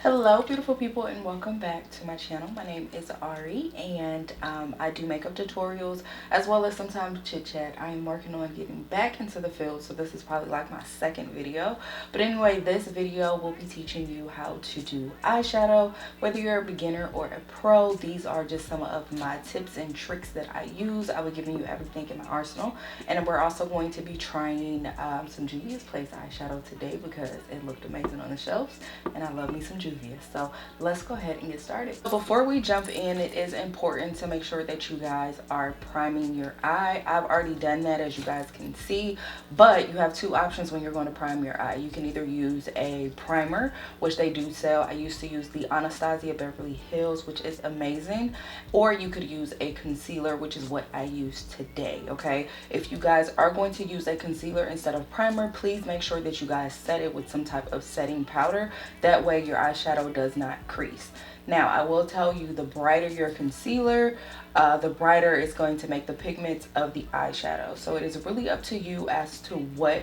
Hello beautiful people, and welcome back to my channel. My name is Ari, and I do makeup tutorials as well as sometimes chit chat. I am working on getting back into the field, so this is probably like my second video. But anyway, this video will be teaching you how to do eyeshadow. Whether you're a beginner or a pro, these are just some of my tips and tricks that I use. I will be giving you everything in my arsenal, and we're also going to be trying some Juvia's Place eyeshadow today because it looked amazing on the shelves, and I love me some Juvia's. So let's go ahead and get started. Before we jump in, it is important to make sure that you guys are priming your eye. I've already done that, as you guys can see, but you have two options when you're going to prime your eye. You can either use a primer, which they do sell. I used to use the Anastasia Beverly Hills, which is amazing, or you could use a concealer, which is what I use today. Okay, if you guys are going to use a concealer instead of primer, please make sure that you guys set it with some type of setting powder. That way your eyeshadow does not crease. Now, I will tell you, the brighter your concealer, the brighter it's going to make the pigments of the eyeshadow. So it is really up to you as to what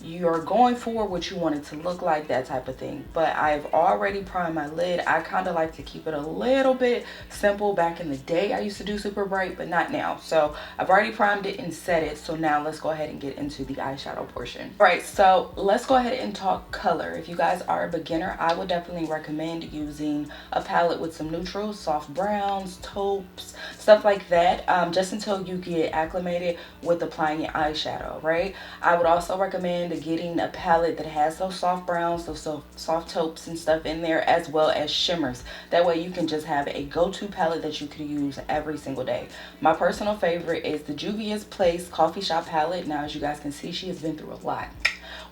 you're going for, what you want it to look like, that type of thing. But I've already primed my lid. I kind of like to keep it a little bit simple. Back in the day, I used to do super bright, but not now. So I've already primed it and set it. So now let's go ahead and get into the eyeshadow portion. All right, so let's go ahead and talk color. If you guys are a beginner, I would definitely recommend using a palette with some neutrals, soft browns, taupes, stuff like that, just until you get acclimated with applying your eyeshadow, right? I would also recommend getting a palette that has those soft browns, those soft taupes and stuff in there, as well as shimmers. That way you can just have a go-to palette that you can use every single day. My personal favorite is the Juvia's Place Coffee Shop palette. Now, as you guys can see, she has been through a lot.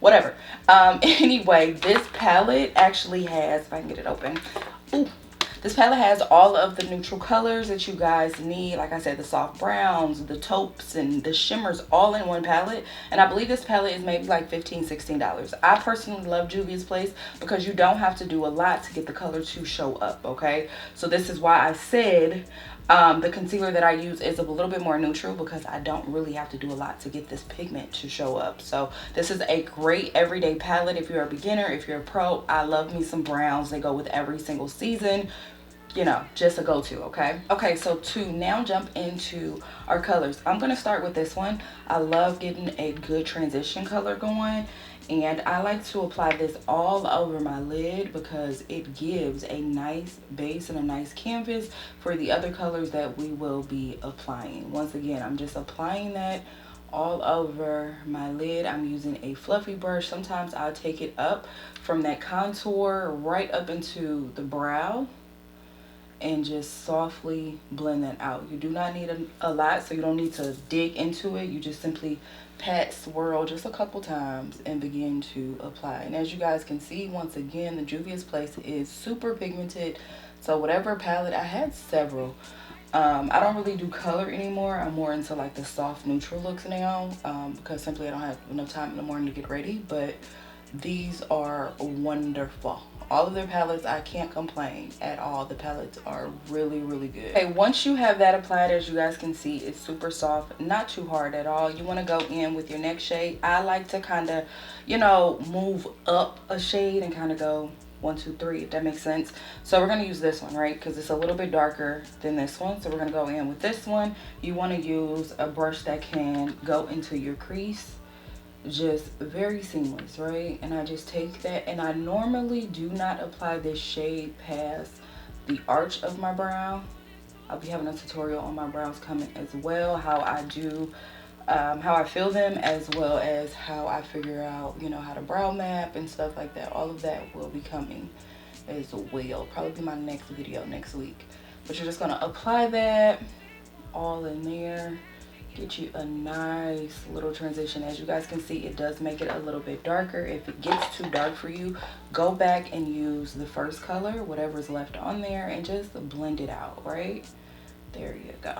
Whatever. Anyway, this palette actually has, if I can get it open, this palette has all of the neutral colors that you guys need. Like I said, the soft browns, the taupes, and the shimmers all in one palette. And I believe this palette is maybe like $15, $16. I personally love Juvia's Place because you don't have to do a lot to get the color to show up, okay? So this is why I said the concealer that I use is a little bit more neutral, because I don't really have to do a lot to get this pigment to show up. So this is a great everyday palette if you're a beginner. If you're a pro, I love me some browns. They go with every single season. You know, just a go-to. Okay, so to now jump into our colors, I'm gonna start with this one. I love getting a good transition color going, and I like to apply this all over my lid because it gives a nice base and a nice canvas for the other colors that we will be applying. Once again, I'm just applying that all over my lid. I'm using a fluffy brush. Sometimes I'll take it up from that contour right up into the brow and just softly blend that out. You do not need a lot, so you don't need to dig into it. You just simply pat, swirl just a couple times and begin to apply. And as you guys can see, once again, the Juvia's Place is super pigmented. So whatever palette, I had several. I don't really do color anymore. I'm more into like the soft neutral looks now, because simply I don't have enough time in the morning to get ready. But these are wonderful. All of their palettes, I can't complain at all. The palettes are really, really good. Okay, once you have that applied, as you guys can see, it's super soft, not too hard at all. You want to go in with your next shade. I like to kind of, you know, move up a shade and kind of go 1, 2, 3, if that makes sense. So we're going to use this one, right, because it's a little bit darker than this one. So we're going to go in with this one. You want to use a brush that can go into your crease, just very seamless, right? And I just take that, and I normally do not apply this shade past the arch of my brow. I'll be having a tutorial on my brows coming as well, how I do how I fill them, as well as how I figure out, you know, how to brow map and stuff like that. All of that will be coming as well, probably be my next video next week. But you're just going to apply that all in there. Get you a nice little transition. As you guys can see, it does make it a little bit darker. If it gets too dark for you, go back and use the first color, whatever's left on there, and just blend it out, right? There you go.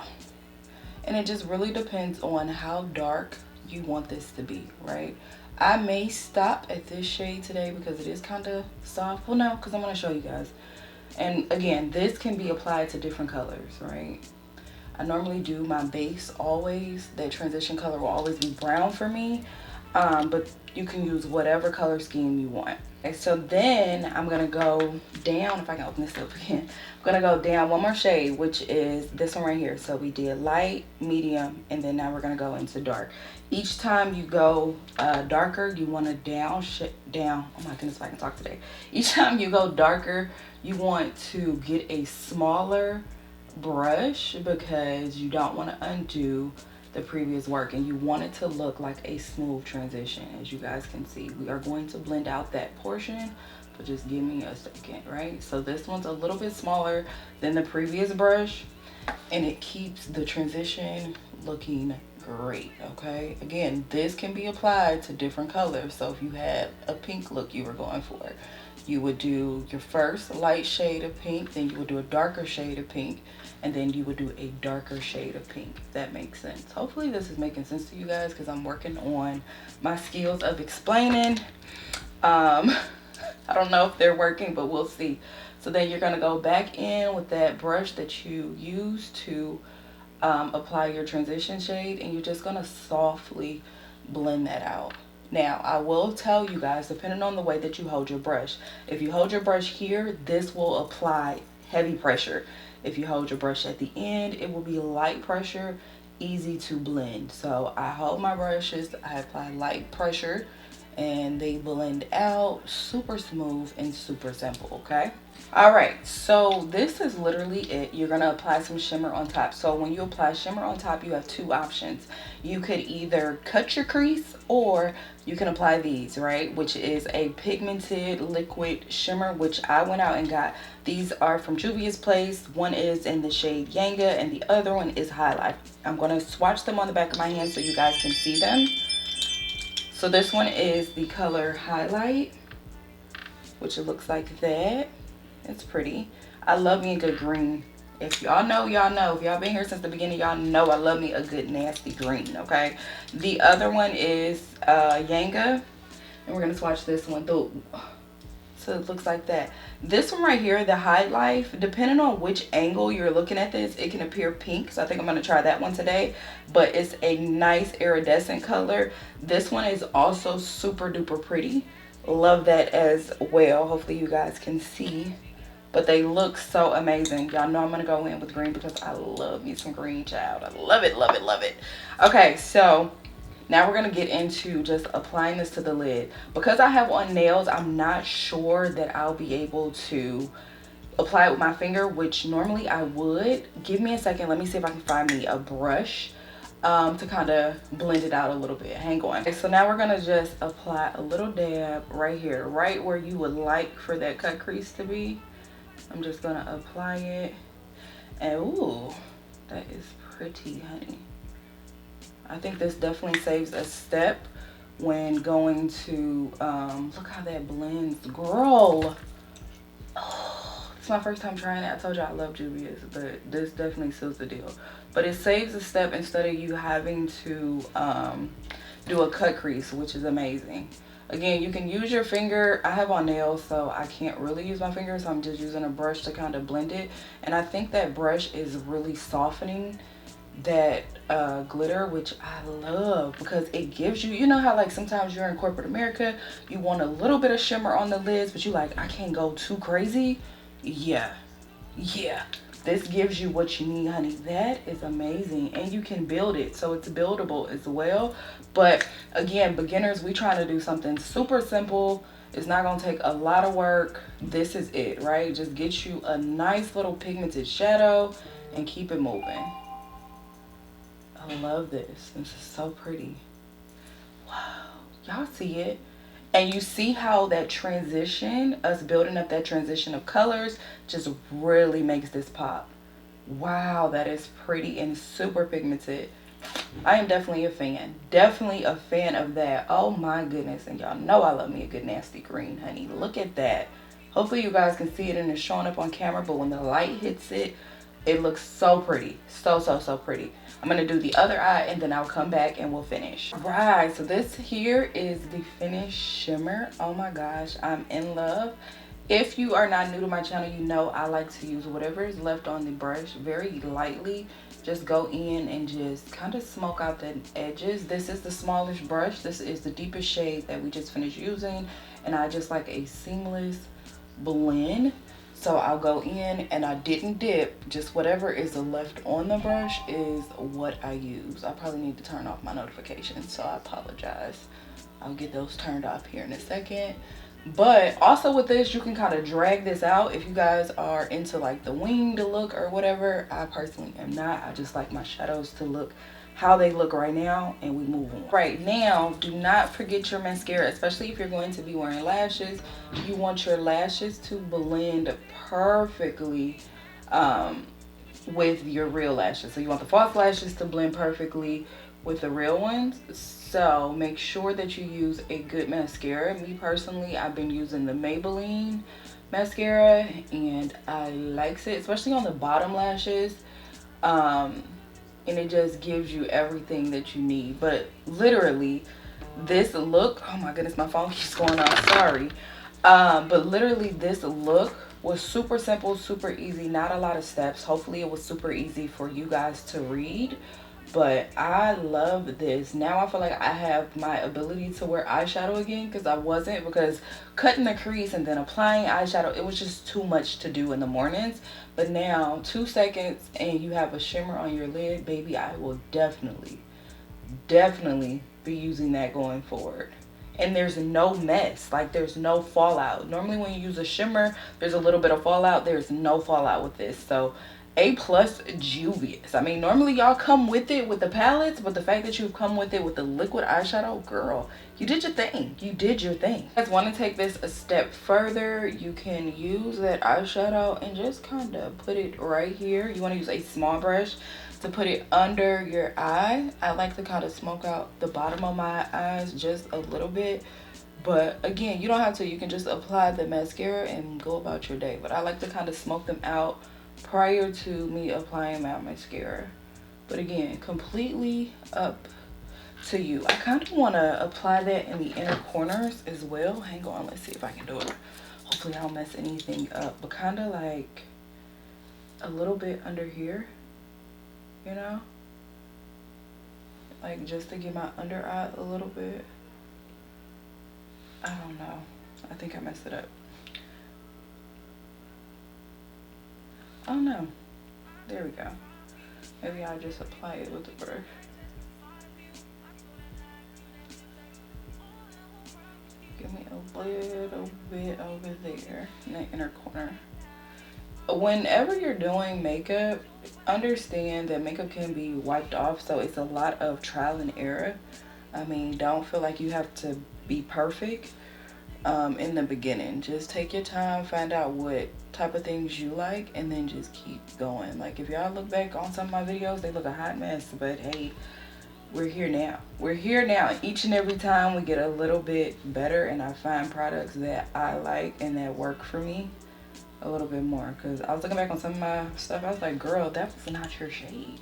And it just really depends on how dark you want this to be, right? I may stop at this shade today because it is kind of soft. Well, no, because I'm going to show you guys. And again, this can be applied to different colors, right? I normally do my base always. That transition color will always be brown for me. But you can use whatever color scheme you want. Okay, so then I'm gonna go down, if I can open this up again. I'm gonna go down one more shade, which is this one right here. So we did light, medium, and then now we're gonna go into dark. Each time you go darker, you wanna down. Oh my goodness, if I can talk today. Each time you go darker, you want to get a smaller brush because you don't want to undo the previous work, and you want it to look like a smooth transition. As you guys can see, we are going to blend out that portion, but just give me a second. Right, so this one's a little bit smaller than the previous brush, and it keeps the transition looking great. Okay, again, this can be applied to different colors. So if you had a pink look you were going for, you would do your first light shade of pink, then you would do a darker shade of pink, and then you would do a darker shade of pink, if that makes sense. Hopefully this is making sense to you guys, because I'm working on my skills of explaining. I don't know if they're working, but we'll see. So then you're going to go back in with that brush that you used to apply your transition shade, and you're just going to softly blend that out. Now, I will tell you guys, depending on the way that you hold your brush, if you hold your brush here, this will apply heavy pressure. If you hold your brush at the end, it will be light pressure, easy to blend. So I hold my brushes, I apply light pressure, and they blend out super smooth and super simple. Okay, all right, so this is literally it. You're gonna apply some shimmer on top. So when you apply shimmer on top, you have two options. You could either cut your crease, or you can apply these, right, which is a pigmented liquid shimmer, which I went out and got. These are from Juvia's Place. One is in the shade Yanga, and the other one is Highlight. I'm gonna swatch them on the back of my hand so you guys can see them. So this one is the color Highlight, which it looks like that. It's pretty. I love me a good green. If y'all know, y'all know. If y'all been here since the beginning, y'all know I love me a good nasty green, okay? The other one is Yanga, and we're gonna swatch this one through. So it looks like that. This one right here, the Highlight, depending on which angle you're looking at this, it can appear pink. So I think I'm gonna try that one today, but it's a nice iridescent color. This one is also super duper pretty. Love that as well. Hopefully you guys can see, but they look so amazing. Y'all know I'm gonna go in with green because I love me some green, child. I love it, love it, love it. Okay, so now we're gonna get into just applying this to the lid. Because I have on nails, I'm not sure that I'll be able to apply it with my finger, which normally I would. Give me a second, let me see if I can find me a brush to kind of blend it out a little bit. Hang on. Okay, so now we're gonna just apply a little dab right here, right where you would like for that cut crease to be. I'm just gonna apply it, and ooh, that is pretty, honey. I think this definitely saves a step when going to, look how that blends, girl. Oh, it's my first time trying it. I told you I love Juvia's, but this definitely seals the deal. But it saves a step instead of you having to do a cut crease, which is amazing. Again, you can use your finger. I have on nails, so I can't really use my finger, so I'm just using a brush to kind of blend it. And I think that brush is really softening that glitter, which I love, because it gives you, you know how like sometimes you're in corporate America, you want a little bit of shimmer on the lids, but you like, I can't go too crazy. Yeah, this gives you what you need, honey. That is amazing, and you can build it, so it's buildable as well. But again, beginners, we trying to do something super simple. It's not gonna take a lot of work. This is it, right? Just get you a nice little pigmented shadow and keep it moving. I love this. This is so pretty. Wow, y'all see it? And you see how that transition, us building up that transition of colors, just really makes this pop. Wow, that is pretty and super pigmented. I am definitely a fan. Definitely a fan of that. Oh my goodness. And y'all know I love me a good nasty green, honey. Look at that. Hopefully you guys can see it and it's showing up on camera, but when the light hits it, it looks so pretty. So pretty. I'm gonna do the other eye and then I'll come back and we'll finish. Right, so this here is the finished shimmer. Oh my gosh, I'm in love. If you are not new to my channel, you know I like to use whatever is left on the brush very lightly. Just go in and just kind of smoke out the edges. This is the smallest brush. This is the deepest shade that we just finished using, and I just like a seamless blend. So I'll go in and I didn't dip, just whatever is left on the brush is what I use. I probably need to turn off my notifications, so I apologize. I'll get those turned off here in a second. But also with this, you can kind of drag this out if you guys are into like the winged look or whatever. I personally am not. I just like my shadows to look how they look right now, and we move on. Right now, do not forget your mascara, especially if you're going to be wearing lashes. You want your lashes to blend perfectly with your real lashes. So you want the false lashes to blend perfectly with the real ones. So make sure that you use a good mascara. Me personally, I've been using the Maybelline mascara and I likes it, especially on the bottom lashes. And it just gives you everything that you need. But literally this look, oh my goodness, my phone keeps going off, sorry. But literally this look was super simple, super easy, not a lot of steps. Hopefully it was super easy for you guys to read. But I love this. Now I feel like I have my ability to wear eyeshadow again, because I wasn't, because cutting the crease and then applying eyeshadow, it was just too much to do in the mornings. But now 2 seconds and you have a shimmer on your lid, baby. I will definitely be using that going forward. And there's no mess, like there's no fallout. Normally when you use a shimmer, there's a little bit of fallout. There's no fallout with this. So A+ Juvious. I mean, normally y'all come with it with the palettes, but the fact that you've come with it with the liquid eyeshadow, girl, you did your thing. You did your thing. If you guys want to take this a step further, you can use that eyeshadow and just kind of put it right here. You want to use a small brush to put it under your eye. I like to kind of smoke out the bottom of my eyes just a little bit. But again, you don't have to. You can just apply the mascara and go about your day. But I like to kind of smoke them out prior to me applying my mascara. But again, completely up to you. I kind of want to apply that in the inner corners as well. Hang on, let's see if I can do it. Hopefully I don't mess anything up. But kind of like a little bit under here, you know, like just to get my under eye a little bit. I don't know, I think I messed it up. Oh no, there we go. Maybe I'll just apply it with the brush. Give me a little bit over there in the inner corner. Whenever you're doing makeup, understand that makeup can be wiped off, so it's a lot of trial and error. I mean, don't feel like you have to be perfect in the beginning. Just take your time, find out what type of things you like, and then just keep going. Like if y'all look back on some of my videos, they look a hot mess, but hey, we're here now. We're here now. Each and every time we get a little bit better, and I find products that I like and that work for me a little bit more. Because I was looking back on some of my stuff, I was like, girl, that was not your shade.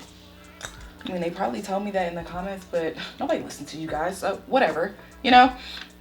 I mean, they probably told me that in the comments, but nobody listens to you guys, so whatever, you know.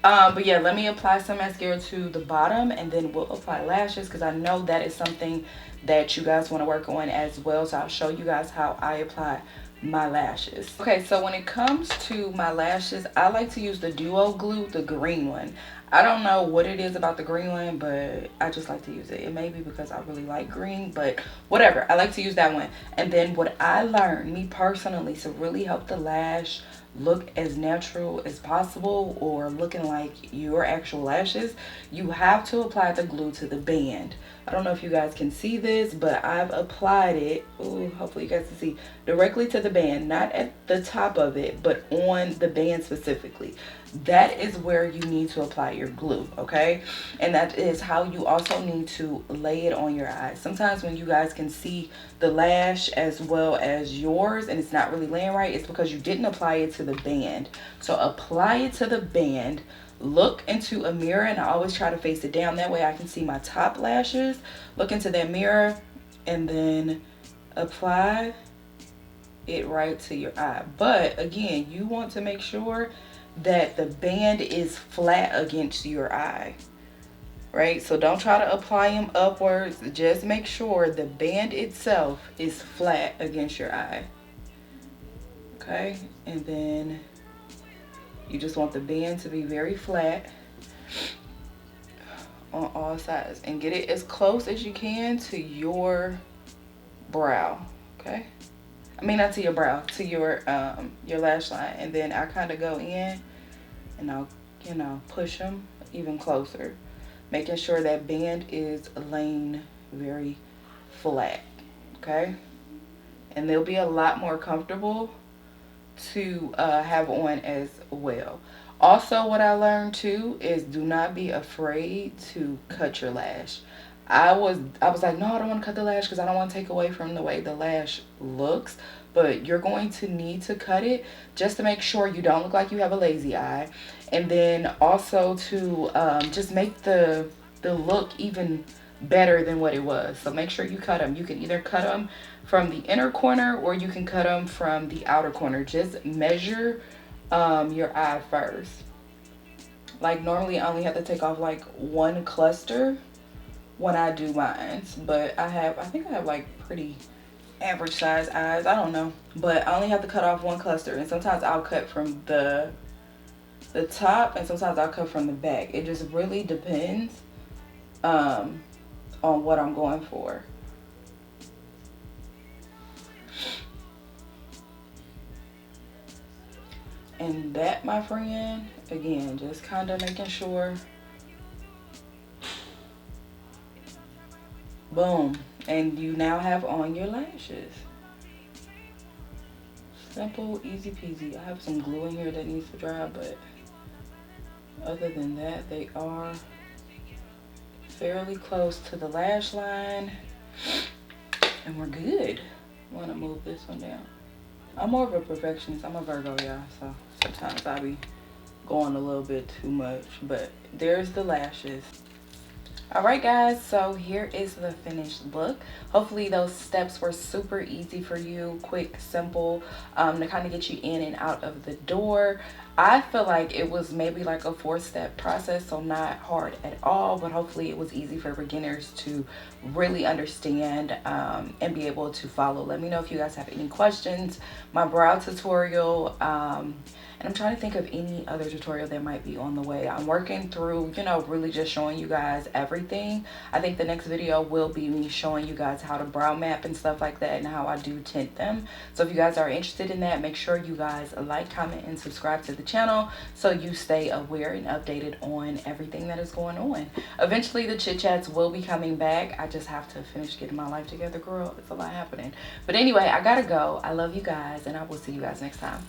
But yeah, let me apply some mascara to the bottom, and then we'll apply lashes, because I know that is something that you guys want to work on as well. So I'll show you guys how I apply my lashes. Okay, so when it comes to my lashes, I like to use the duo glue, the green one. I don't know what it is about the green one, but I just like to use it. It may be because I really like green, but whatever, I like to use that one. And then what I learned, me personally, to really help the lash look as natural as possible, or looking like your actual lashes, you have to apply the glue to the band. I don't know if you guys can see this, but I've applied it, ooh, hopefully you guys can see, directly to the band, not at the top of it, but on the band specifically. That is where you need to apply your glue, okay? And that is how you also need to lay it on your eyes. Sometimes when you guys can see the lash as well as yours and it's not really laying right, it's because you didn't apply it to the band. So apply it to the band. Look into a mirror, and I always try to face it down, that way I can see my top lashes. Look into that mirror and then apply it right to your eye. But again, you want to make sure that the band is flat against your eye, right? So don't try to apply them upwards. Just make sure the band itself is flat against your eye. Okay, and then you just want the band to be very flat on all sides, and get it as close as you can to your brow. Okay, I mean, not to your brow, to your lash line. And then I kind of go in and I'll, you know, push them even closer, making sure that band is laying very flat. Okay, and they'll be a lot more comfortable to have on as well. Also, what I learned too is do not be afraid to cut your lash. I was like, no, I don't want to cut the lash because I don't want to take away from the way the lash looks. But you're going to need to cut it just to make sure you don't look like you have a lazy eye. And then also to just make the look even better than what it was. So make sure you cut them. You can either cut them from the inner corner or you can cut them from the outer corner. Just measure your eye first. Like normally I only have to take off like one cluster when I do mine, but I think I have like pretty average size eyes, I don't know, but I only have to cut off one cluster. And sometimes I'll cut from the top, and sometimes I'll cut from the back. It just really depends on what I'm going for. And that, my friend, again, just kind of making sure. Boom. And you now have on your lashes. Simple, easy peasy. I have some glue in here that needs to dry, but other than that, they are fairly close to the lash line. And we're good. I want to move this one down. I'm more of a perfectionist. I'm a Virgo, y'all, so sometimes I be going a little bit too much. But there's the lashes. Alright guys, so here is the finished look. Hopefully those steps were super easy for you, quick, simple, to kind of get you in and out of the door. I feel like it was maybe like a 4-step process, so not hard at all, but hopefully it was easy for beginners to really understand and be able to follow. Let me know if you guys have any questions. My brow tutorial, and I'm trying to think of any other tutorial that might be on the way. I'm working through, you know, really just showing you guys everything. I think the next video will be me showing you guys how to brow map and stuff like that, and how I do tint them. So if you guys are interested in that, make sure you guys like, comment, and subscribe to the channel so you stay aware and updated on everything that is going on. Eventually the chit chats will be coming back. I just have to finish getting my life together, girl. It's a lot happening. But anyway, I gotta go. I love you guys, and I will see you guys next time.